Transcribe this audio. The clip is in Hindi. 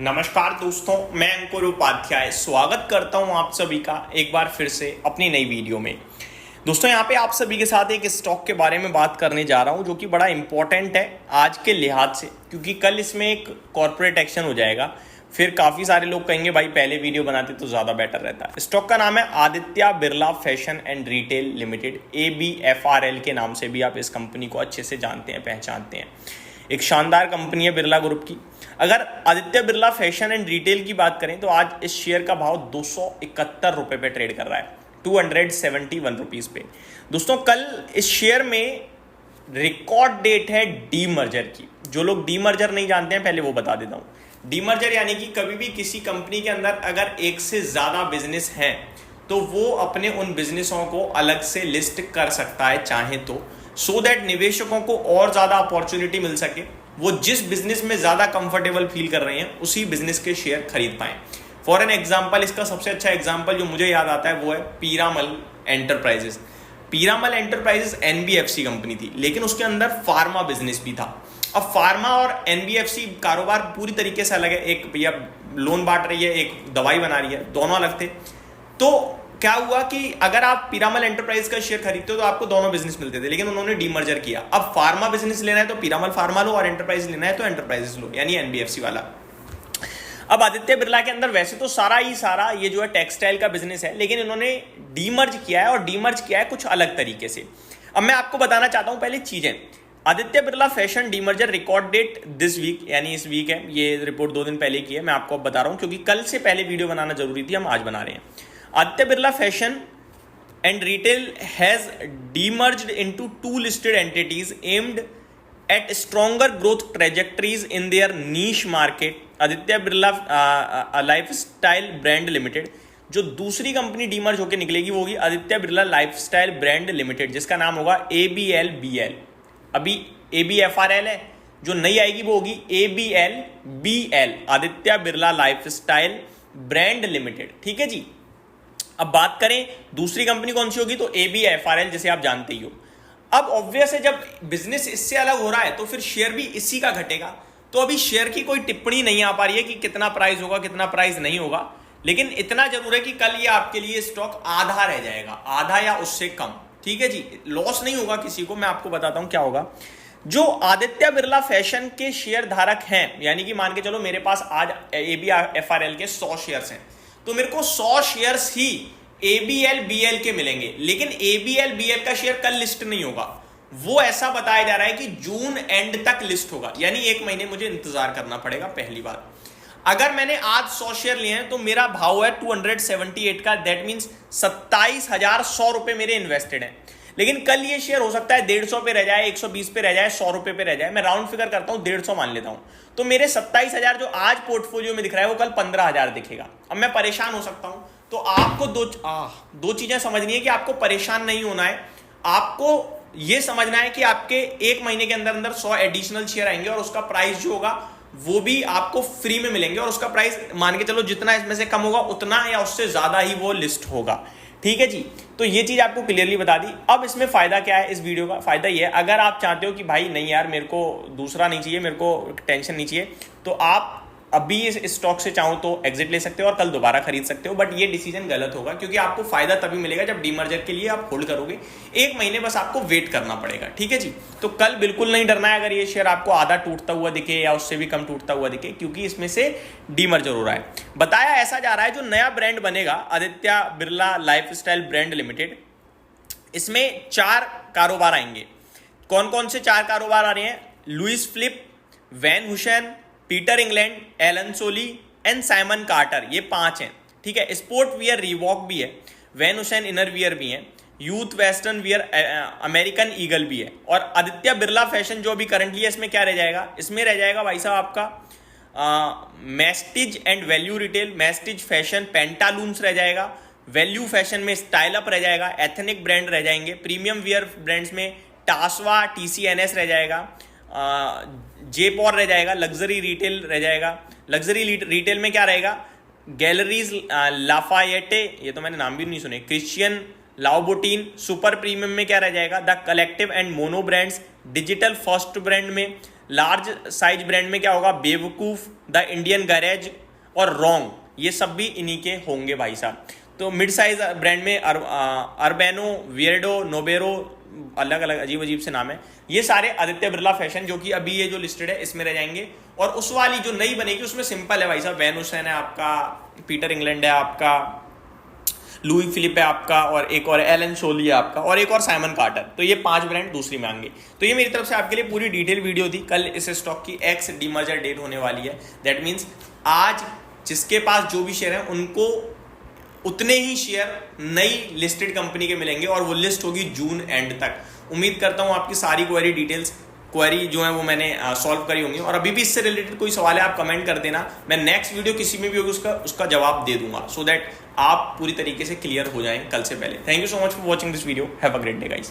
नमस्कार दोस्तों, मैं अंकुर उपाध्याय स्वागत करता हूं आप सभी का एक बार फिर से अपनी नई वीडियो में। दोस्तों यहाँ पे आप सभी के साथ एक स्टॉक के बारे में बात करने जा रहा हूं जो कि बड़ा इंपॉर्टेंट है आज के लिहाज से, क्योंकि कल इसमें एक कॉर्पोरेट एक्शन हो जाएगा। फिर काफ़ी सारे लोग कहेंगे भाई पहले वीडियो बनाते तो ज़्यादा बेटर रहता। स्टॉक का नाम है Aditya Birla fashion and retail limited, ABFRL के नाम से भी आप इस कंपनी को अच्छे से जानते हैं, पहचानते हैं। एक शानदार कंपनी है बिरला ग्रुप की। अगर Aditya Birla fashion and retail की बात करें तो आज इस शेयर का भाव 271 रुपए पे ट्रेड कर रहा है, 271 रुपीज पे। दोस्तों कल इस शेयर में रिकॉर्ड डेट है डीमर्जर की। जो लोग डीमर्जर नहीं जानते हैं पहले वो बता देता हूं। डीमर्जर यानी कि कभी भी किसी कंपनी के अंदर अगर एक से ज्यादा बिजनेस हैं तो वो अपने उन बिजनेसों को अलग से लिस्ट कर सकता है चाहे तो, सो दैट निवेशकों को और ज्यादा अपॉर्चुनिटी मिल सके। वो जिस बिजनेस में ज्यादा कंफर्टेबल फील कर रहे हैं उसी बिजनेस के शेयर खरीद पाए। फॉर एन एग्जाम्पल, इसका सबसे अच्छा एग्जाम्पल जो मुझे याद आता है वो है Piramal enterprises. Piramal enterprises NBFC company थी, लेकिन उसके अंदर फार्मा बिजनेस भी था। अब फार्मा और NBFC कारोबार पूरी तरीके से अलग है। एक भैया लोन बांट रही है, एक दवाई बना रही है, दोनों अलग थे। तो क्या हुआ कि अगर आप पीरामल एंटरप्राइज का शेयर खरीदते हो तो आपको दोनों बिजनेस मिलते थे, लेकिन उन्होंने डीमर्जर किया। अब फार्मा बिजनेस लेना है तो पीरामल फार्मा लो और एंटरप्राइज लेना है तो एंटरप्राइजेस लो, यानी NBFC वाला। अब आदित्य बिरला के अंदर वैसे तो सारा ये जो है टेक्सटाइल का बिजनेस है, लेकिन इन्होंने डीमर्ज किया है और डीमर्ज किया है कुछ अलग तरीके से। अब मैं आपको बताना चाहता हूं पहले चीजें। Aditya Birla fashion demerger record date this week, यानी इस वीक है। ये रिपोर्ट 2 दिन पहले की है, मैं आपको अब बता रहा हूं क्योंकि कल से पहले वीडियो बनाना जरूरी थी, हम आज बना रहे हैं। Aditya Birla Fashion and Retail has demerged into 2 listed entities aimed at stronger growth trajectories in their niche market. Aditya Birla Lifestyle Brand Limited, जो दूसरी कंपनी डीमर्ज होकर निकलेगी वो होगी Aditya Birla lifestyle brand limited, जिसका नाम होगा ABLBL। अभी ABFRL है, जो नई आएगी वो होगी ABLBL, Aditya Birla lifestyle brand limited. ठीक है जी। अब बात करें दूसरी कंपनी कौन सी होगी तो ABFRL, जैसे आप जानते ही हो। अब ऑब्वियस है जब बिजनेस इससे अलग हो रहा है तो फिर शेयर भी इसी का घटेगा। तो अभी शेयर की कोई टिप्पणी नहीं आ पा रही है कि कितना प्राइस होगा कितना प्राइस नहीं होगा, लेकिन इतना जरूर है कि कल ये आपके लिए स्टॉक आधा रह जाएगा, आधा या उससे कम। ठीक है जी, लॉस नहीं होगा किसी को। मैं आपको बताता हूं क्या होगा। जो आदित्य बिरला फैशन के शेयर धारक हैं, यानी कि मान के चलो मेरे पास आज ABFRL के 100 शेयर्स हैं, तो मेरे को 100 शेयर्स ही ABLBL के मिलेंगे, लेकिन ABLBL का शेयर कल लिस्ट नहीं होगा। वो ऐसा बताया जा रहा है कि जून एंड तक लिस्ट होगा, यानी 1 महीने मुझे इंतजार करना पड़ेगा। पहली बात, अगर मैंने आज 100 शेयर लिए हैं तो मेरा भाव है 278 का, दैट मीन्स 27,100 रुपए मेरे इन्वेस्टेड हैं। लेकिन कल ये शेयर हो सकता है 150 पे रह जाए, 120 पे रह जाए, 100 रुपए पे रह जाए। मैं राउंड फिगर करता हूं, 150 मान लेता हूं, तो मेरे 27,000 जो आज पोर्टफोलियो में दिख रहा है वो कल 15,000 दिखेगा। अब मैं परेशान हो सकता हूं। तो आपको दो चीजें समझनी है कि आपको परेशान नहीं होना है। आपको यह समझना है कि आपके 1 महीने के अंदर अंदर 100 एडिशनल शेयर आएंगे और उसका प्राइस जो होगा वो भी आपको फ्री में मिलेंगे, और उसका प्राइस मान के चलो जितना इसमें से कम होगा उतना या उससे ज्यादा ही वो लिस्ट होगा। ठीक है जी, तो ये चीज आपको क्लियरली बता दी। अब इसमें फायदा क्या है इस वीडियो का? फायदा ये है, अगर आप चाहते हो कि भाई नहीं यार मेरे को दूसरा नहीं चाहिए, मेरे को टेंशन नहीं चाहिए, तो आप अभी इस स्टॉक से चाहो तो एग्जिट ले सकते हो और कल दोबारा खरीद सकते हो। बट ये डिसीजन गलत होगा, क्योंकि आपको फायदा तभी मिलेगा जब डीमर्जर के लिए आप होल्ड करोगे। 1 महीने बस आपको वेट करना पड़ेगा। ठीक है जी, तो कल बिल्कुल नहीं डरना है अगर ये शेयर आपको आधा टूटता हुआ दिखे या उससे भी कम टूटता हुआ दिखे, क्योंकि इसमें से डीमर्जर हो रहा है। बताया ऐसा जा रहा है जो नया ब्रांड बनेगा Aditya Birla lifestyle brand limited, इसमें 4 कारोबार आएंगे। कौन कौन से 4 कारोबार आ रहे हैं? Louis Philippe, Van Heusen, Peter England, Allen Solly and Simon Carter, ये 5 हैं। ठीक है, स्पोर्ट वियर रीवॉक भी है, वैन हुसैन इनर वियर भी है, youth western wear American eagle भी है, और आदित्य बिरला फैशन जो अभी करंटली है इसमें क्या रह जाएगा? इसमें रह जाएगा भाई साहब आपका masstige and value retail, masstige fashion, Pantaloons रह जाएगा, वैल्यू फैशन में स्टाइल अप रह जाएगा, एथनिक ब्रांड रह जाएंगे, प्रीमियम वियर ब्रांड्स में टासवा TCNS रह जाएगा, जेपॉर रह जाएगा, लग्जरी रिटेल रह जाएगा। लग्जरी रिटेल में क्या रहेगा? गैलरीज लाफायेटे, ये तो मैंने नाम भी नहीं सुने, क्रिश्चियन लाउबोटीन। सुपर प्रीमियम में क्या रह जाएगा? The collective and mono brands. Digital first brand में लार्ज साइज ब्रांड में क्या होगा, बेवकूफ, द इंडियन गैरेज और रॉन्ग, ये सब भी इन्हीं के होंगे भाई साहब। तो मिड साइज ब्रांड में अर्बेनो, वियर्डो, नोबेरो, अलग अलग अजीब अजीब से नाम है, ये सारे आदित्य बिरला फैशन जो कि अभी ये जो लिस्टेड है इसमें रह जाएंगे। और उस वाली जो नई बनेगी उसमें सिंपल है भाई साहब, वैन हुसैन है आपका, पीटर इंग्लैंड है आपका, लुई फिलिप है आपका, और एक और एलन सोली है आपका, और एक और साइमन कार्टर। तो ये 5 ब्रांड दूसरी में आएंगे। तो ये मेरी तरफ से आपके लिए पूरी डिटेल वीडियो थी। कल इस स्टॉक की एक्स डीमर्जर डेट होने वाली है। दैट मीन्स आज जिसके पास जो भी शेयर है उनको उतने ही शेयर नई लिस्टेड कंपनी के मिलेंगे, और वो लिस्ट होगी जून एंड तक। उम्मीद करता हूँ आपकी सारी क्वेरी जो है वो मैंने सॉल्व करी होंगी। और अभी भी इससे रिलेटेड कोई सवाल है आप कमेंट कर देना, मैं नेक्स्ट वीडियो किसी में भी होगी उसका जवाब दे दूंगा, सो दैट आप पूरी तरीके से क्लियर हो जाएं कल से पहले। Thank you so much for watching this video. Have a great day guys.